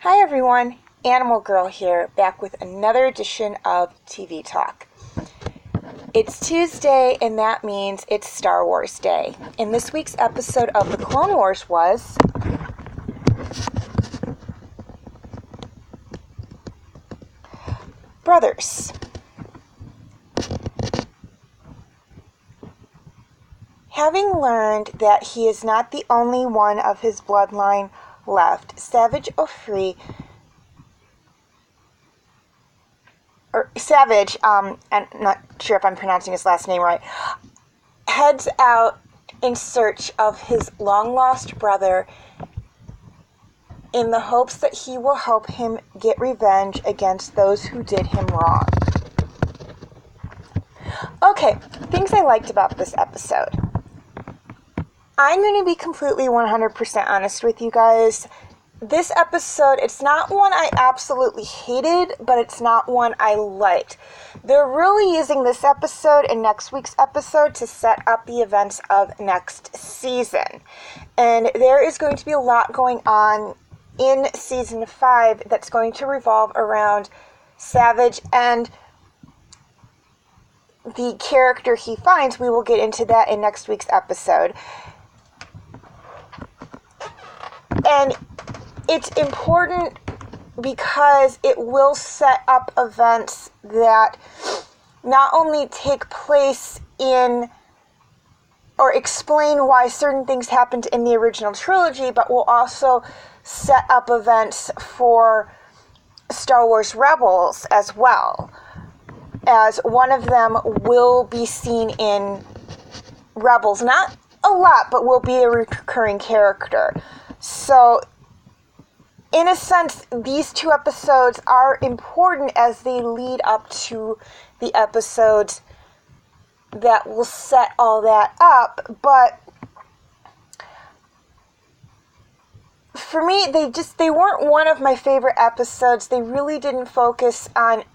Hi everyone, Animal Girl here, back with another edition of TV Talk. It's Tuesday, and that means it's Star Wars Day. And this week's episode of The Clone Wars was Brothers. Having learned that he is not the only one of his bloodline left, Savage, I'm not sure if I'm pronouncing his last name right, heads out in search of his long-lost brother in the hopes that he will help him get revenge against those who did him wrong. Okay, things I liked about this episode. I'm going to be completely 100% honest with you guys. This episode, it's not one I absolutely hated, but it's not one I liked. They're really using this episode and next week's episode to set up the events of next season. And there is going to be a lot going on in season 5 that's going to revolve around Savage and the character he finds. We will get into that in next week's episode. And it's important because it will set up events that not only take place in or explain why certain things happened in the original trilogy, but will also set up events for Star Wars Rebels as well, as one of them will be seen in Rebels. Not a lot, but will be a recurring character. So, in a sense, these two episodes are important as they lead up to the episodes that will set all that up, but for me, they weren't one of my favorite episodes. They really didn't focus on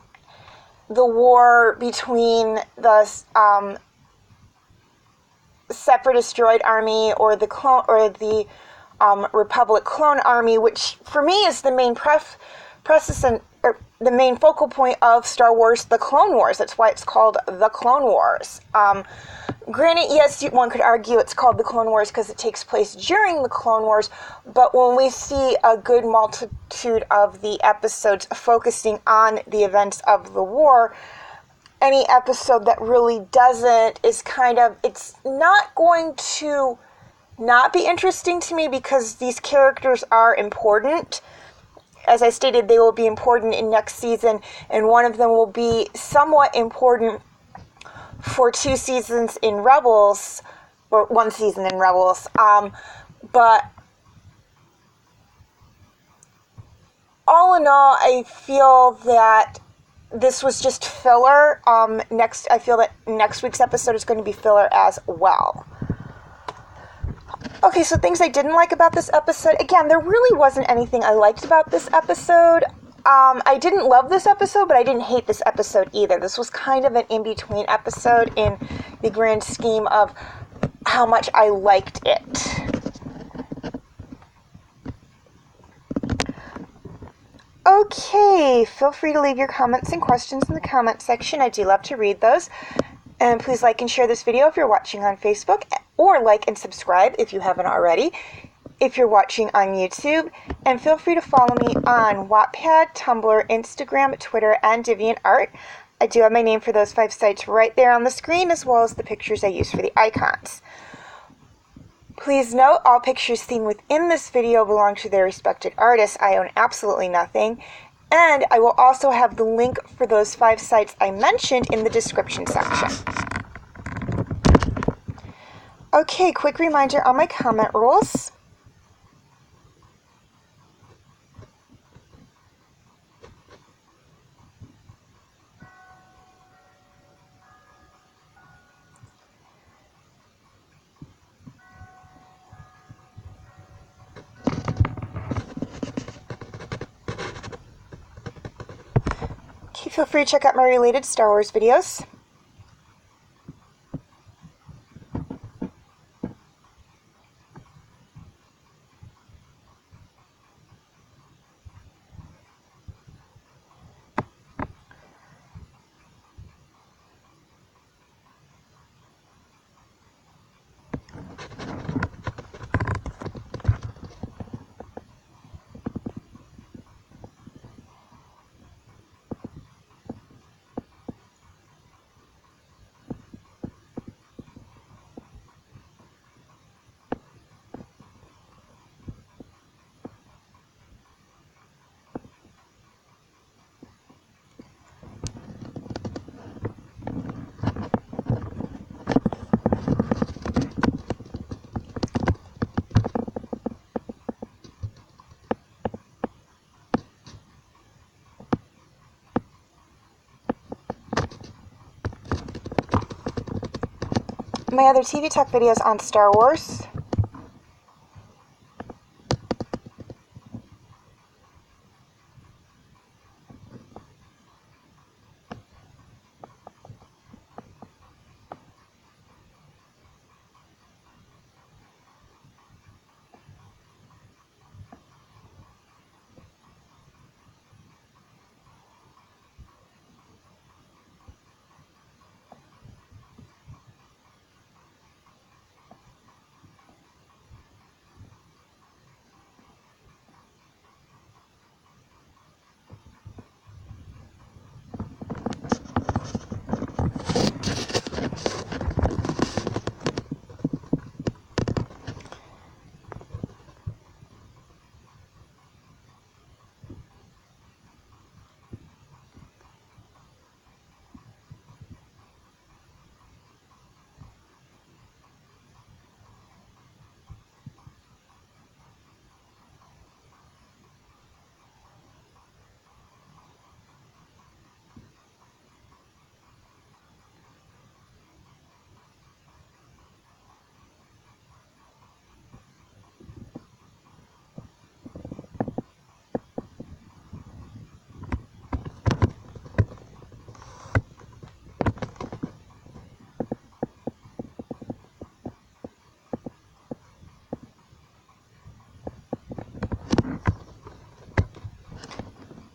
the war between the Separatist droid army or the clone or the Republic clone army, which for me is the main the main focal point of Star Wars: The Clone Wars. That's why it's called The Clone Wars. Granted, yes, one could argue it's called The Clone Wars because it takes place during the Clone Wars, but when we see a good multitude of the episodes focusing on the events of the war, any episode that really doesn't is it's not going to not be interesting to me because these characters are important. As I stated, they will be important in next season, and one of them will be somewhat important for 2 seasons in Rebels, or 1 season in Rebels. But all in all, I feel that this was just filler. I feel that next week's episode is going to be filler as well. Okay, so things I didn't like about this episode. Again, there really wasn't anything I liked about this episode. I didn't love this episode, but I didn't hate this episode either. This was kind of an in-between episode in the grand scheme of how much I liked it. Okay, feel free to leave your comments and questions in the comment section. I do love to read those. And please like and share this video if you're watching on Facebook, or like and subscribe if you haven't already, if you're watching on YouTube. And feel free to follow me on Wattpad, Tumblr, Instagram, Twitter, and DeviantArt. I do have my name for those 5 sites right there on the screen, as well as the pictures I use for the icons. Please note, all pictures seen within this video belong to their respected artists. I own absolutely nothing. And I will also have the link for those 5 sites I mentioned in the description section. Okay, quick reminder on my comment rules. Okay, feel free to check out my related Star Wars videos. my other TV Talk videos on Star Wars.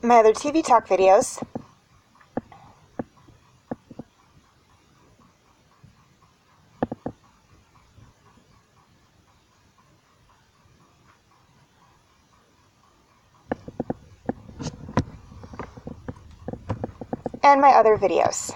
My other TV Talk videos. And my other videos.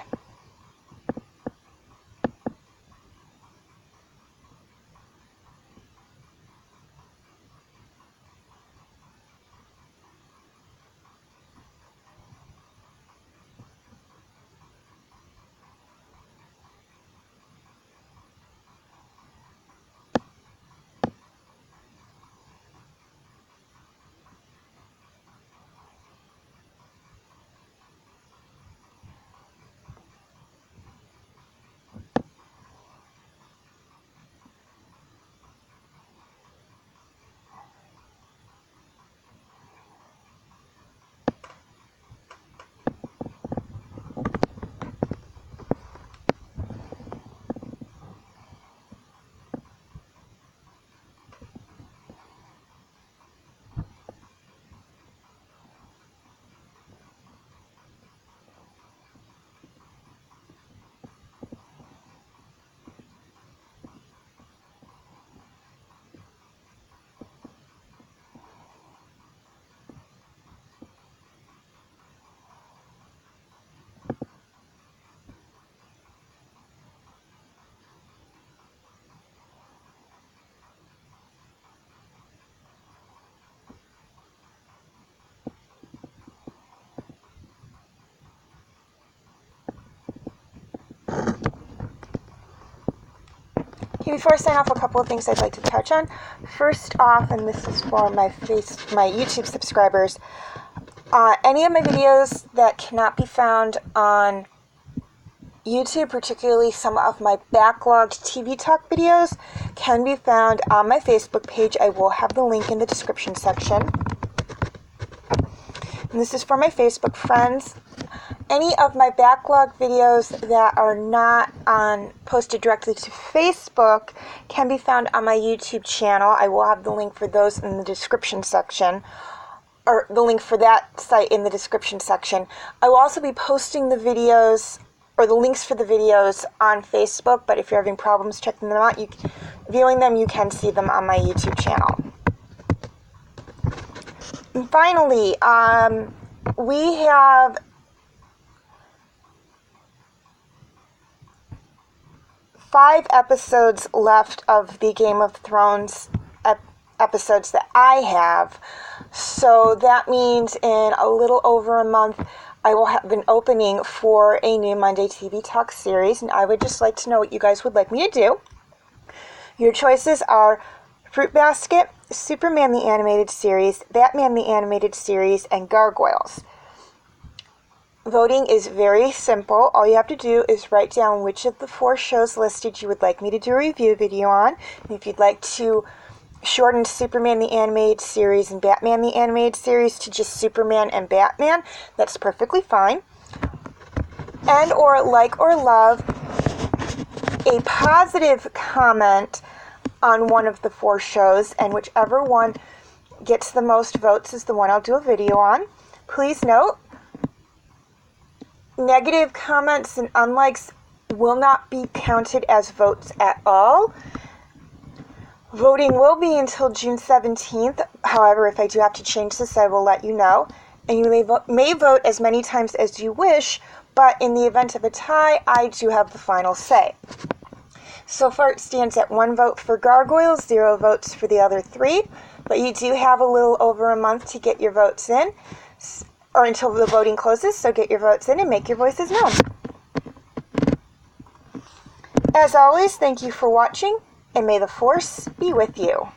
Okay, before I sign off, a couple of things I'd like to touch on. First off, and this is for my YouTube subscribers, any of my videos that cannot be found on YouTube, particularly some of my backlogged TV Talk videos, can be found on my Facebook page. I will have the link in the description section. And this is for my Facebook friends. Any of my backlog videos that are not posted directly to Facebook can be found on my YouTube channel. I will have the link for those in the description section, or the link for that site in the description section. I will also be posting the videos, or the links for the videos, on Facebook, but if you're having problems checking them out, viewing them, you can see them on my YouTube channel. And finally, we have 5 episodes left of the Game of Thrones episodes that I have. So that means in a little over a month, I will have an opening for a new Monday TV Talk series, and I would just like to know what you guys would like me to do. Your choices are Fruit Basket, Superman the Animated Series, Batman the Animated Series, and Gargoyles. Voting is very simple. All you have to do is write down which of the 4 shows listed you would like me to do a review video on. And if you'd like to shorten Superman the Animated Series and Batman the Animated Series to just Superman and Batman, that's perfectly fine. And or like or love a positive comment on one of the 4 shows, and whichever one gets the most votes is the one I'll do a video on. Please note, negative comments and unlikes will not be counted as votes at all. Voting will be until June 17th. However, if I do have to change this, I will let you know. And you may vote as many times as you wish, but in the event of a tie, I do have the final say. So far it stands at 1 vote for Gargoyles, 0 votes for the other 3, but you do have a little over a month to get your votes in, or until the voting closes, so get your votes in and make your voices known. As always, thank you for watching, and may the Force be with you.